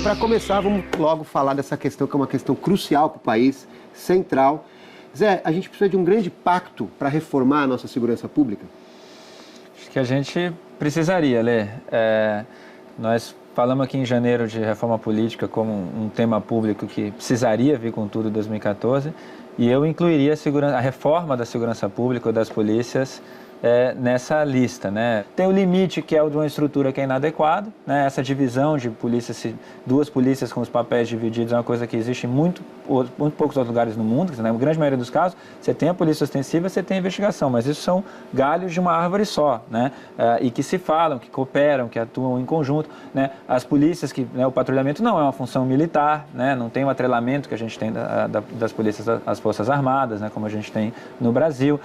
para começar, vamos logo falar dessa questão que é uma questão crucial para o país, central. Zé, a gente precisa de um grande pacto para reformar a nossa segurança pública? Acho que a gente precisaria, Lê. Nós falamos aqui em janeiro de reforma política como um tema público que precisaria vir com tudo em 2014, e eu incluiria a reforma da segurança pública ou das polícias nessa lista, né? Tem o limite, que é o de uma estrutura que é inadequada, né? Essa divisão de polícias, duas polícias com os papéis divididos é uma coisa que existe em muito poucos outros lugares no mundo, né? Na grande maioria dos casos, você tem a polícia ostensiva, você tem a investigação, mas isso são galhos de uma árvore só, né? E que se falam, que cooperam, que atuam em conjunto, né? As polícias, o patrulhamento não é uma função militar, né? Não tem o atrelamento que a gente tem das polícias às Forças Armadas, né? Como a gente tem no Brasil.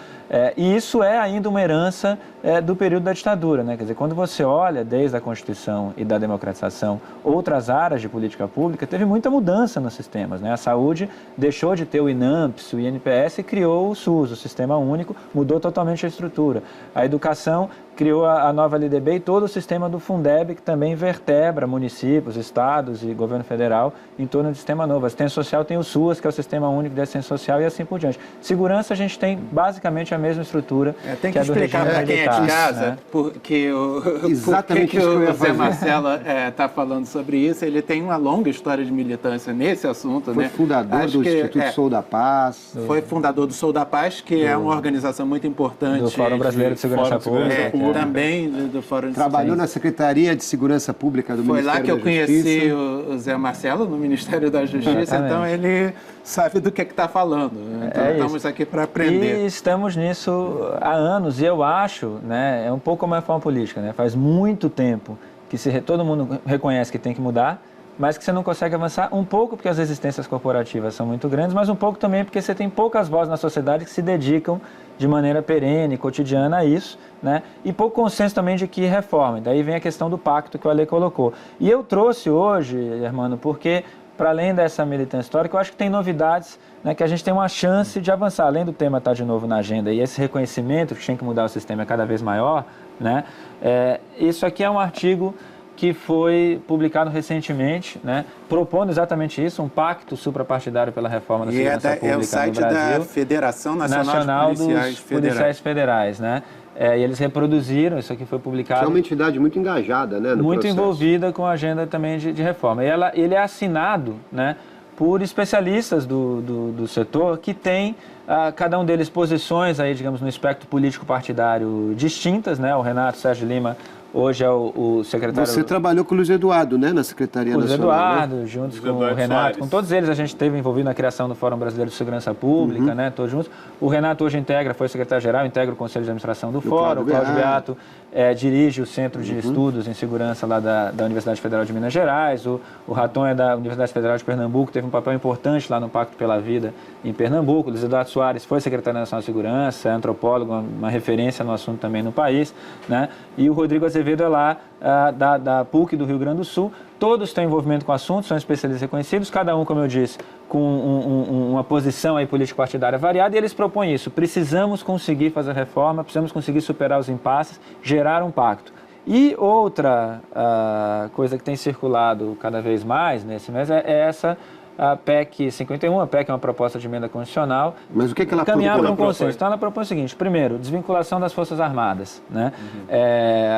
E isso é ainda uma herança do período da ditadura, né? Quer dizer, quando você olha desde a Constituição e da democratização outras áreas de política pública, teve muita mudança nos sistemas, né? A saúde deixou de ter o INAMPS, o INPS e criou o SUS, o Sistema Único, mudou totalmente a estrutura. A educação criou a nova LDB e todo o sistema do Fundeb, que também vertebra municípios, estados e governo federal em torno do sistema novo. A assistência social tem o SUAS, que é o Sistema Único de Assistência Social, e assim por diante. Segurança, a gente tem basicamente a mesma estrutura tem que a do explicar para quem é de casa, né? Porque o Zé Marcelo está falando sobre isso. Ele tem uma longa história de militância nesse assunto. Foi fundador do Instituto Sou da Paz. Foi fundador do Sou da Paz, que é uma organização muito importante. Do Fórum Brasileiro de Segurança Pública. Também do Fórum de Trabalhou na Secretaria de Segurança Pública do Ministério da Justiça. Foi lá que eu conheci o Zé Marcelo, no Ministério da Justiça, então ele sabe do que está falando. Então estamos aqui para aprender. E estamos nisso há anos, e eu acho, né, é um pouco como a reforma política, né? Faz muito tempo que todo mundo reconhece que tem que mudar, mas que você não consegue avançar, um pouco porque as resistências corporativas são muito grandes, mas um pouco também porque você tem poucas vozes na sociedade que se dedicam de maneira perene, cotidiana a isso, né? E pouco consenso também de que reforma. Daí vem a questão do pacto que o Ale colocou. E eu trouxe hoje, Hermano, porque, para além dessa militância histórica, eu acho que tem novidades, né, que a gente tem uma chance de avançar. Além do tema estar de novo na agenda e esse reconhecimento que tem que mudar o sistema é cada vez maior, né? Isso aqui é um artigo que foi publicado recentemente, né, propondo exatamente isso, um pacto suprapartidário pela reforma da segurança pública no Brasil. É o site da Federação Nacional dos Policiais Federais, né? E eles reproduziram, isso aqui foi publicado... Que é uma entidade muito engajada, né, no muito processo. Envolvida com a agenda também de reforma. E ele é assinado, né, por especialistas do setor que têm, cada um deles, posições aí, digamos, no espectro político-partidário distintas, né? O Renato Sérgio Lima hoje é o secretário... Você trabalhou com o Luiz Eduardo, né, na Secretaria Nacional. Luiz Eduardo, juntos com o Renato, Soares. Com todos eles a gente esteve envolvido na criação do Fórum Brasileiro de Segurança Pública, né, todos juntos. O Renato hoje foi secretário-geral, integra o Conselho de Administração do Fórum. O Cláudio Beato dirige o Centro de Estudos em Segurança lá da Universidade Federal de Minas Gerais. O Raton é da Universidade Federal de Pernambuco, teve um papel importante lá no Pacto pela Vida em Pernambuco. O Luiz Eduardo Soares foi secretário nacional de Segurança, é antropólogo, uma referência no assunto também no país, né? E o Rodrigo Azevedo é lá da PUC do Rio Grande do Sul. Todos têm envolvimento com o assunto, são especialistas reconhecidos, cada um, como eu disse, com uma posição aí político-partidária variada, e eles propõem isso. Precisamos conseguir fazer reforma, precisamos conseguir superar os impasses, gerar um pacto. E outra coisa que tem circulado cada vez mais nesse mês é essa a PEC 51, a PEC é uma proposta de emenda constitucional. Mas o que ela caminhar para um consenso. Então ela propõe o seguinte: primeiro, desvinculação das Forças Armadas, né?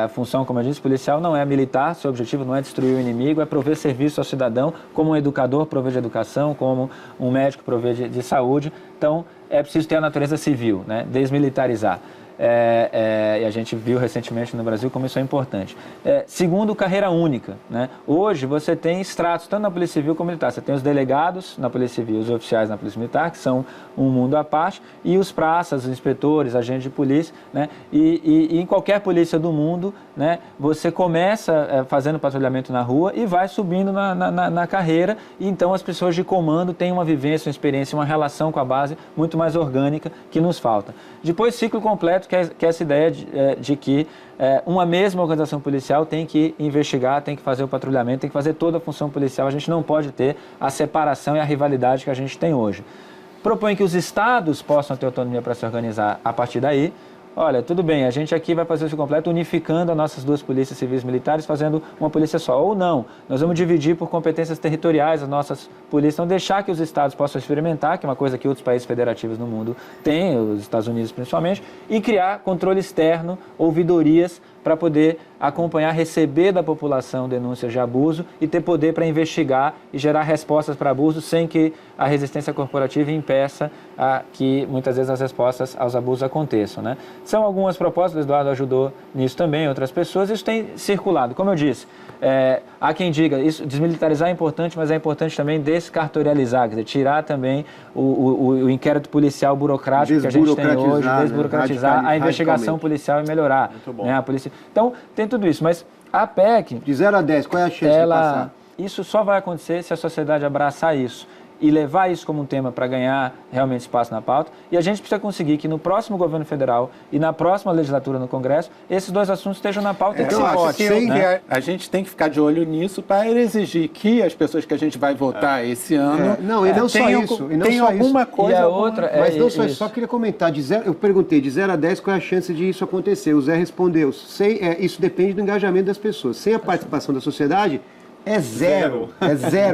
A função, como eu disse, policial não é militar, seu objetivo não é destruir o inimigo, é prover serviço ao cidadão, como um educador provê de educação, como um médico provê de saúde. Então é preciso ter a natureza civil, né? Desmilitarizar. E a gente viu recentemente no Brasil como isso é importante. Segundo, carreira única, né? Hoje você tem estratos tanto na Polícia Civil como militar. Você tem os delegados na Polícia Civil, os oficiais na Polícia Militar, que são um mundo à parte, e os praças, os inspetores, agentes de polícia, né? E em qualquer polícia do mundo, né, você começa fazendo patrulhamento na rua e vai subindo na carreira, e então as pessoas de comando têm uma vivência, uma experiência, uma relação com a base muito mais orgânica que nos falta. Depois, ciclo completo, que é essa ideia de que uma mesma organização policial tem que investigar, tem que fazer o patrulhamento, tem que fazer toda a função policial. A gente não pode ter a separação e a rivalidade que a gente tem hoje. Propõe que os estados possam ter autonomia para se organizar a partir daí. olha, tudo bem, a gente aqui vai fazer isso completo unificando as nossas duas polícias civis e militares, fazendo uma polícia só. Ou não, nós vamos dividir por competências territoriais as nossas polícias, não deixar que os estados possam experimentar, que é uma coisa que outros países federativos no mundo têm, os Estados Unidos principalmente, e criar controle externo, ouvidorias, para poder acompanhar, receber da população denúncias de abuso e ter poder para investigar e gerar respostas para abuso sem que a resistência corporativa impeça que muitas vezes as respostas aos abusos aconteçam, né? São algumas propostas, o Eduardo ajudou nisso também, outras pessoas, isso tem circulado. Como eu disse, há quem diga, isso, desmilitarizar é importante, mas é importante também descartorializar, quer dizer, tirar também o inquérito policial burocrático que a gente tem hoje, desburocratizar a investigação policial e melhorar, né, a polícia. Então, tem tudo isso, mas a PEC... De 0 a 10, qual é a chance de passar? Isso só vai acontecer se a sociedade abraçar isso e levar isso como um tema para ganhar realmente espaço na pauta. E a gente precisa conseguir que no próximo governo federal e na próxima legislatura no Congresso, esses dois assuntos estejam na pauta e que se vote. Né? A gente tem que ficar de olho nisso para exigir que as pessoas que a gente vai votar esse ano... Não, e não só isso. Tem alguma coisa... E a outra mas não só isso, só queria comentar. Eu perguntei, de 0 a 10, qual é a chance de isso acontecer? O Zé respondeu, isso depende do engajamento das pessoas. Sem a participação da sociedade... É zero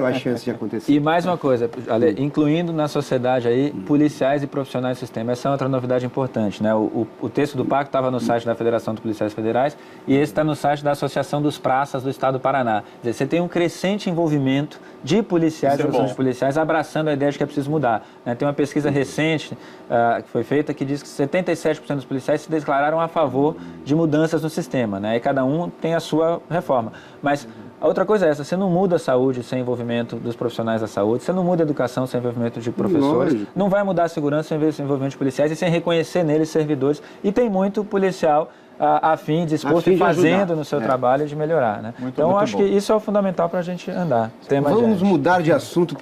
a chance de acontecer. E mais uma coisa, Ale, incluindo na sociedade aí policiais e profissionais do sistema. Essa é outra novidade importante, né? O texto do pacto estava no site da Federação dos Policiais Federais e esse está no site da Associação dos Praças do Estado do Paraná. Quer dizer, você tem um crescente envolvimento de policiais e profissionais de policiais abraçando a ideia de que é preciso mudar, né? Tem uma pesquisa recente que foi feita que diz que 77% dos policiais se declararam a favor de mudanças no sistema, né? E cada um tem a sua reforma. Mas a outra coisa é essa, você não muda a saúde sem envolvimento dos profissionais da saúde, você não muda a educação sem envolvimento de professores, não vai mudar a segurança sem envolvimento de policiais e sem reconhecer neles servidores. E tem muito policial afim, disposto e fazendo no seu trabalho de melhorar, né? Então, acho que isso é o fundamental para a gente andar. Vamos mudar de assunto.